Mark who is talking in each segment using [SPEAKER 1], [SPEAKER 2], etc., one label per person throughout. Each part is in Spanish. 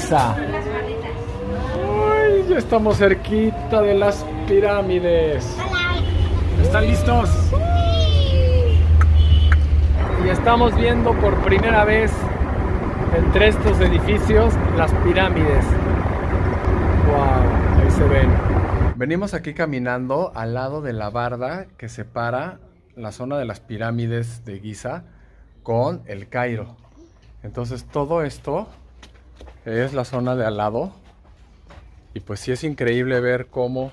[SPEAKER 1] Giza. Ay, ya estamos cerquita de las pirámides. ¿Están listos? Y estamos viendo por primera vez entre estos edificios las pirámides. Wow, ahí se ven. Venimos aquí caminando al lado de la barda que separa la zona de las pirámides de Giza con el Cairo. Entonces todo esto es la zona de al lado. Y pues sí es increíble ver cómo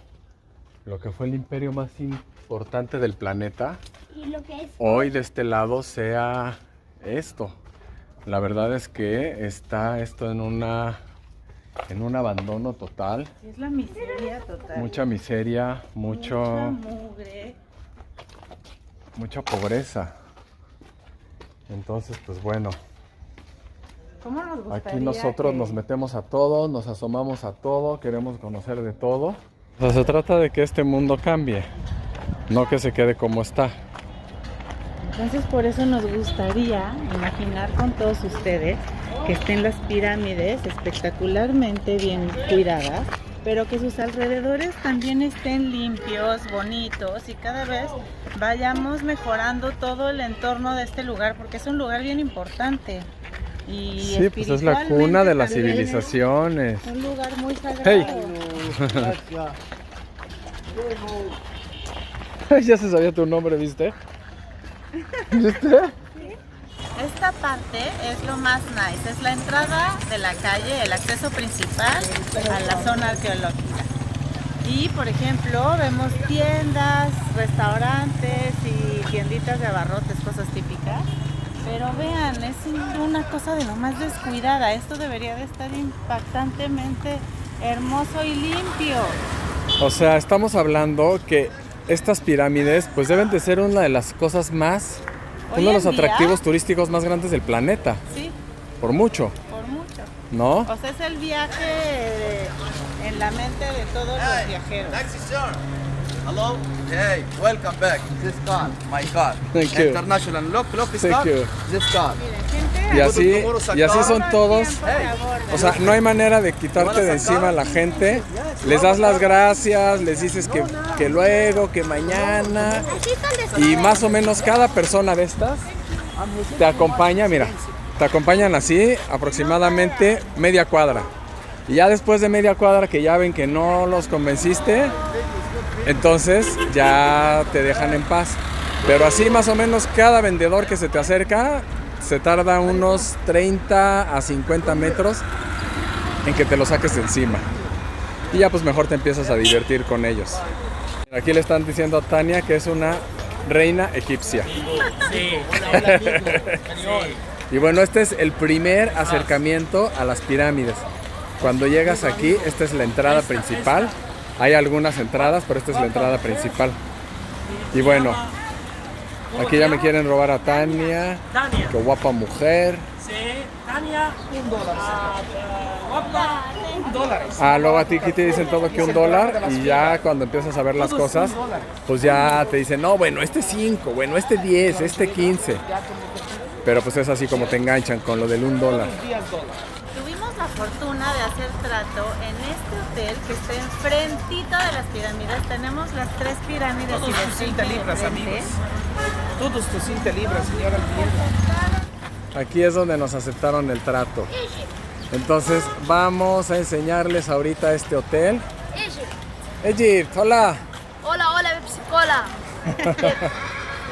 [SPEAKER 1] lo que fue el imperio más importante del planeta, hoy de este lado sea esto. La verdad es que está esto en un abandono total.
[SPEAKER 2] Es la miseria total.
[SPEAKER 1] Mucha miseria,
[SPEAKER 2] mucha mugre.
[SPEAKER 1] Mucha pobreza. Entonces, pues bueno.
[SPEAKER 2] ¿Cómo nos gustaría
[SPEAKER 1] aquí nosotros nos metemos a todo, nos asomamos a todo, queremos conocer de todo. O sea, se trata de que este mundo cambie, no que se quede como está.
[SPEAKER 2] Entonces por eso nos gustaría imaginar con todos ustedes que estén las pirámides espectacularmente bien cuidadas, pero que sus alrededores también estén limpios, bonitos, y cada vez vayamos mejorando todo el entorno de este lugar, porque es un lugar bien importante. Y
[SPEAKER 1] sí, pues es la cuna de las civilizaciones.
[SPEAKER 2] Un lugar muy sagrado.
[SPEAKER 1] Hey. Ya se sabía tu nombre, ¿viste? ¿Viste?
[SPEAKER 2] Esta parte es lo más nice, es la entrada de la calle, el acceso principal a la zona arqueológica. Y por ejemplo vemos tiendas, restaurantes y tienditas de abarrotes, cosas típicas. Pero vean, es una cosa de lo más descuidada. Esto debería de estar impactantemente hermoso y limpio.
[SPEAKER 1] O sea, estamos hablando que estas pirámides pues deben de ser una de las cosas más, uno de los atractivos turísticos más grandes del planeta.
[SPEAKER 2] Sí.
[SPEAKER 1] Por mucho.
[SPEAKER 2] Por mucho.
[SPEAKER 1] ¿No?
[SPEAKER 2] O sea, es el viaje en la mente de todos los viajeros.
[SPEAKER 3] Hello. Hey, welcome back. This car, my car.
[SPEAKER 1] Thank you.
[SPEAKER 3] International. Look, this
[SPEAKER 1] Thank
[SPEAKER 3] car.
[SPEAKER 1] you.
[SPEAKER 3] This car.
[SPEAKER 1] Y así son todos. O sea, no hay manera de quitarte de encima a la gente. Les das las gracias, les dices que luego, que mañana. Y más o menos cada persona de estas te acompaña, mira, te acompañan así aproximadamente media cuadra. Y ya después de media cuadra que ya ven que no los convenciste, entonces ya te dejan en paz. Pero así más o menos cada vendedor que se te acerca se tarda unos 30 a 50 metros en que te lo saques de encima. Y ya pues mejor te empiezas a divertir con ellos. Aquí le están diciendo a Tania que es una reina egipcia.
[SPEAKER 4] Sí.
[SPEAKER 1] Y bueno, este es el primer acercamiento a las pirámides. Cuando llegas aquí, esta es la entrada principal. Hay algunas entradas, pero esta es la entrada principal. Y bueno, aquí ya me quieren robar a Tania.
[SPEAKER 4] Tania.
[SPEAKER 1] Qué guapa mujer.
[SPEAKER 4] Sí, Tania, $1. Guapa, $1.
[SPEAKER 1] Ah, luego a ti aquí te dicen todo que $1 y ya cuando empiezas a ver las cosas, pues ya te dicen, no, bueno, este 5, bueno, este 10, este 15. Pero pues es así como te enganchan con lo del $1.
[SPEAKER 2] Tuvimos la fortuna de hacer trato en este hotel que está enfrentito de las pirámides. Tenemos las 3 pirámides.
[SPEAKER 4] Todos
[SPEAKER 2] y las
[SPEAKER 4] tus 30 libras,
[SPEAKER 2] enfrente.
[SPEAKER 4] amigos. Todos tus 30 libras, señora.
[SPEAKER 1] Aquí es donde nos aceptaron el trato. Entonces vamos a enseñarles ahorita este hotel. Egypt, hola.
[SPEAKER 5] Hola, hola, Pepsi Cola.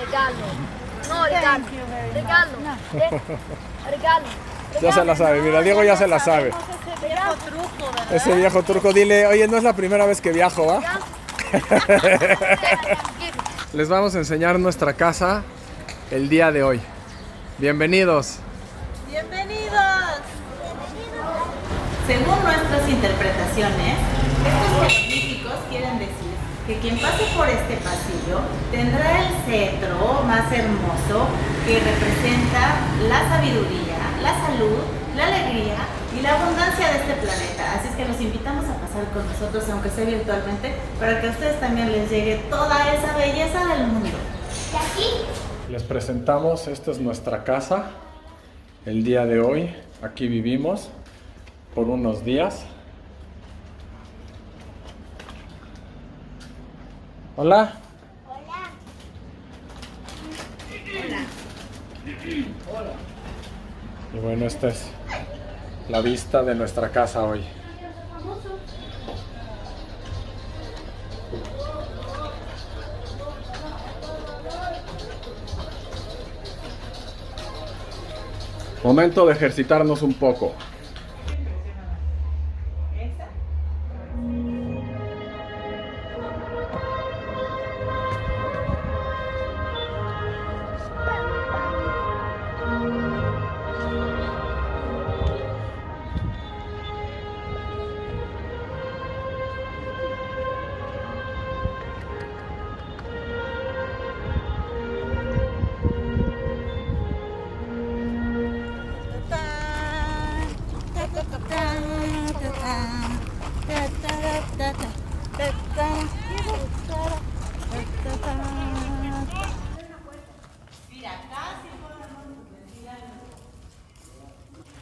[SPEAKER 5] Regalo. No, regalo. Regalo. Regalo.
[SPEAKER 1] Ya se la sabe, mira, Diego ya se la sabe.
[SPEAKER 2] Ese viejo truco, ¿verdad?
[SPEAKER 1] Ese viejo turco, dile, oye, no es la primera vez que viajo, ¿va? Les vamos a enseñar nuestra casa el día de hoy. Bienvenidos.
[SPEAKER 2] ¡Bienvenidos! Según nuestras interpretaciones, estos jeroglíficos quieren decir que quien pase por este pasillo tendrá el cetro más hermoso que representa la sabiduría, la salud, la alegría y la abundancia de este planeta. Así es que los invitamos a pasar con nosotros, aunque sea virtualmente, para que a ustedes también les llegue toda esa belleza del mundo.
[SPEAKER 5] ¿Y aquí?
[SPEAKER 1] Les presentamos, esta es nuestra casa. El día de hoy, aquí vivimos. por unos días. Hola. Hola. Y bueno, esta es la vista de nuestra casa hoy. Momento de ejercitarnos un poco.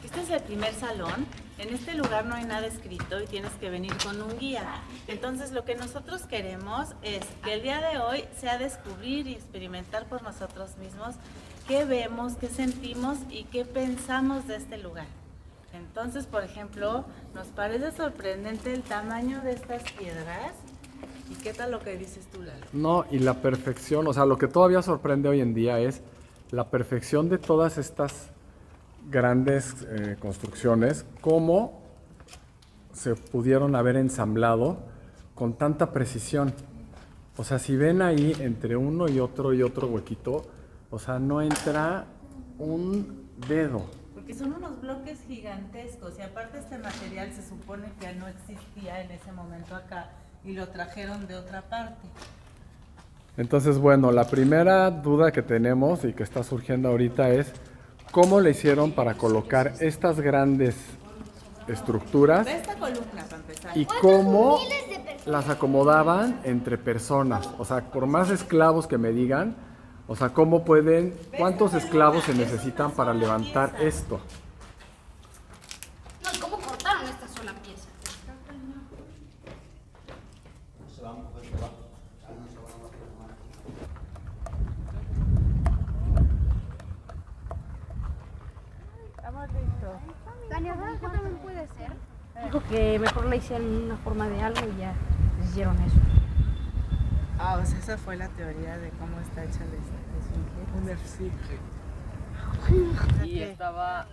[SPEAKER 2] Este es el primer salón. En este lugar no hay nada escrito y tienes que venir con un guía. Entonces lo que nosotros queremos es que el día de hoy sea descubrir y experimentar por nosotros mismos qué vemos, qué sentimos y qué pensamos de este lugar. Entonces, por ejemplo, nos parece sorprendente el tamaño de estas piedras. ¿Y qué tal lo que dices tú, Lalo?
[SPEAKER 1] No, y la perfección, o sea, lo que todavía sorprende hoy en día es la perfección de todas estas grandes construcciones, cómo se pudieron haber ensamblado con tanta precisión. O sea, si ven ahí entre uno y otro huequito, o sea, no entra un dedo.
[SPEAKER 2] Porque son unos bloques gigantescos y aparte este material se supone que no existía en ese momento acá y lo trajeron de otra parte.
[SPEAKER 1] Entonces, bueno, la primera duda que tenemos y que está surgiendo ahorita es ¿cómo le hicieron para colocar estas grandes estructuras
[SPEAKER 2] Ve esta columna para empezar.
[SPEAKER 1] y cómo las acomodaban entre personas? O sea, por más esclavos que me digan, o sea, ¿cómo pueden, cuántos esclavos se necesitan para levantar esto?
[SPEAKER 5] No, ¿y cómo cortaron esta sola pieza? Tania, ¿sabes qué también puede ser?
[SPEAKER 6] Dijo que mejor le hicieron una forma de algo y ya les hicieron eso.
[SPEAKER 2] Ah, o sea, esa fue la teoría de cómo está hecha la
[SPEAKER 7] Y estaba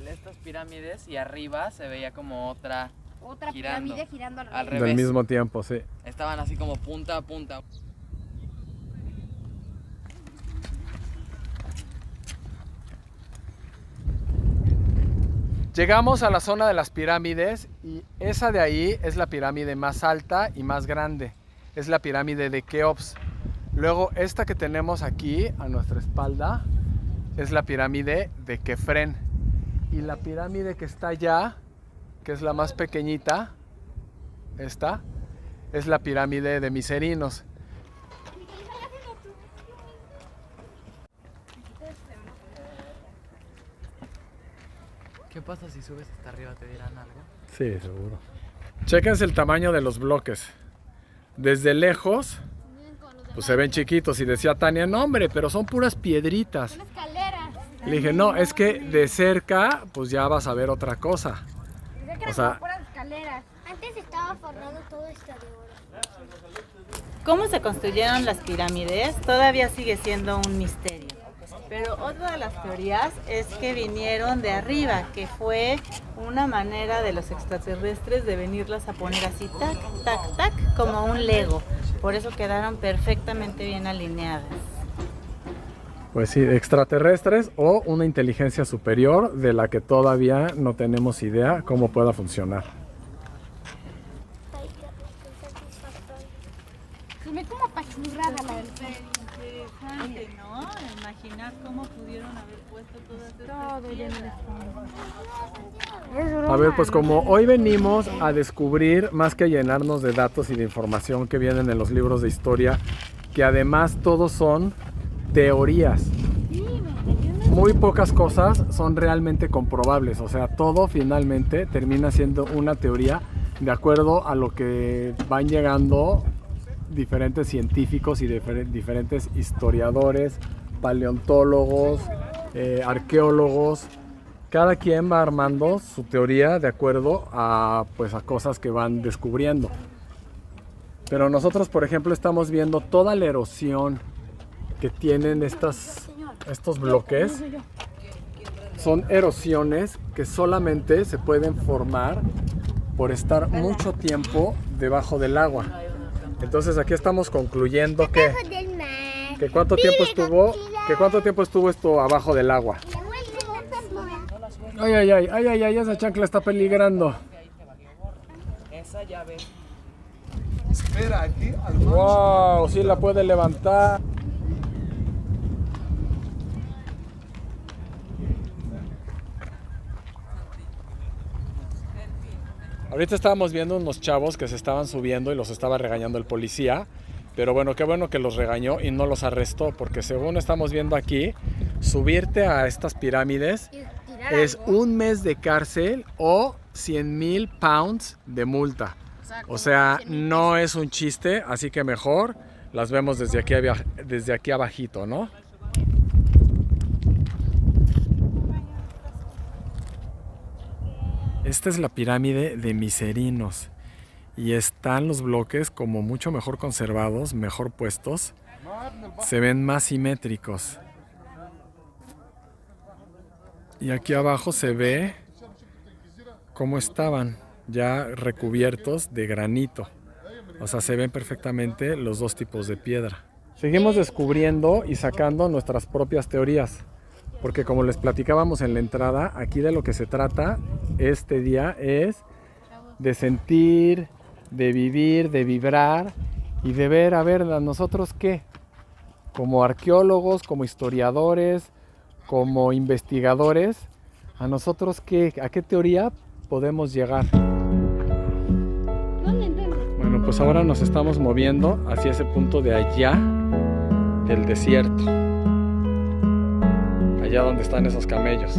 [SPEAKER 7] estas pirámides y arriba se veía como otra
[SPEAKER 6] Pirámide girando
[SPEAKER 7] al
[SPEAKER 1] Del
[SPEAKER 7] revés.
[SPEAKER 1] mismo tiempo, sí.
[SPEAKER 7] Estaban así como punta a punta.
[SPEAKER 1] Llegamos a la zona de las pirámides y esa de ahí es la pirámide más alta y más grande. Es la pirámide de Keops. Luego esta que tenemos aquí a nuestra espalda es la pirámide de Kefren. Y la pirámide que está allá, que es la más pequeñita, esta, es la pirámide de Miserinos.
[SPEAKER 7] ¿Qué pasa si subes hasta arriba? ¿Te dirán algo?
[SPEAKER 1] Sí, seguro. Chéquense el tamaño de los bloques. Desde lejos, pues se ven chiquitos. Y decía Tania, no hombre, pero son puras piedritas.
[SPEAKER 5] Son escaleras.
[SPEAKER 1] Le dije, no, es que de cerca, pues ya vas a ver otra cosa.
[SPEAKER 5] Pensé que
[SPEAKER 1] O
[SPEAKER 5] eran
[SPEAKER 1] sea,
[SPEAKER 5] como puras escaleras. Antes estaba forrado todo esto de oro.
[SPEAKER 2] ¿Cómo se construyeron las pirámides? Todavía sigue siendo un misterio. Pero otra de las teorías es que vinieron de arriba, que fue una manera de los extraterrestres de venirlas a poner así, tac, tac, tac, como un Lego. Por eso quedaron perfectamente bien alineadas.
[SPEAKER 1] pues sí, extraterrestres o una inteligencia superior de la que todavía no tenemos idea cómo pueda funcionar.
[SPEAKER 5] Ay, qué satisfactorio.
[SPEAKER 6] Se ve como apachurrada la del
[SPEAKER 2] Interesante, ¿no? Imaginar cómo pudieron haber puesto todas estas
[SPEAKER 6] todo lleno de
[SPEAKER 1] A ver, pues como hoy venimos a descubrir, más que a llenarnos de datos y de información que vienen en los libros de historia, que además todos son teorías.
[SPEAKER 6] Sí, me entendió una
[SPEAKER 1] muy pocas cosas son realmente comprobables, o sea, todo finalmente termina siendo una teoría de acuerdo a lo que van llegando diferentes científicos y diferentes historiadores, paleontólogos, arqueólogos. Cada quien va armando su teoría de acuerdo a, pues, a cosas que van descubriendo. Pero nosotros, por ejemplo, estamos viendo toda la erosión que tienen estos bloques. Son erosiones que solamente se pueden formar por estar mucho tiempo debajo del agua. Entonces aquí estamos concluyendo que cuánto tiempo estuvo esto abajo del agua. Ay, ay, ay, ay, ay, ay, esa chancla está peligrando.
[SPEAKER 4] Esa llave.
[SPEAKER 3] Espera, aquí.
[SPEAKER 1] Wow, sí la puede levantar. Ahorita estábamos viendo unos chavos que se estaban subiendo y los estaba regañando el policía. Pero bueno, qué bueno que los regañó y no los arrestó, porque según estamos viendo aquí, subirte a estas pirámides es 1 mes de cárcel o 100,000 pounds de multa. O sea, no es un chiste, así que mejor las vemos desde aquí abajito, ¿no? Esta es la pirámide de Miserinos y están los bloques como mucho mejor conservados, mejor puestos. Se ven más simétricos. Y aquí abajo se ve cómo estaban ya recubiertos de granito. O sea, se ven perfectamente los dos tipos de piedra. Seguimos descubriendo y sacando nuestras propias teorías. Porque como les platicábamos en la entrada, aquí de lo que se trata este día es de sentir, de vivir, de vibrar y de ver, a ver, ¿a nosotros qué? Como arqueólogos, como historiadores, como investigadores, ¿a nosotros qué? ¿A qué teoría podemos llegar? Bueno, pues ahora nos estamos moviendo hacia ese punto de allá del desierto. Allá donde están esos camellos.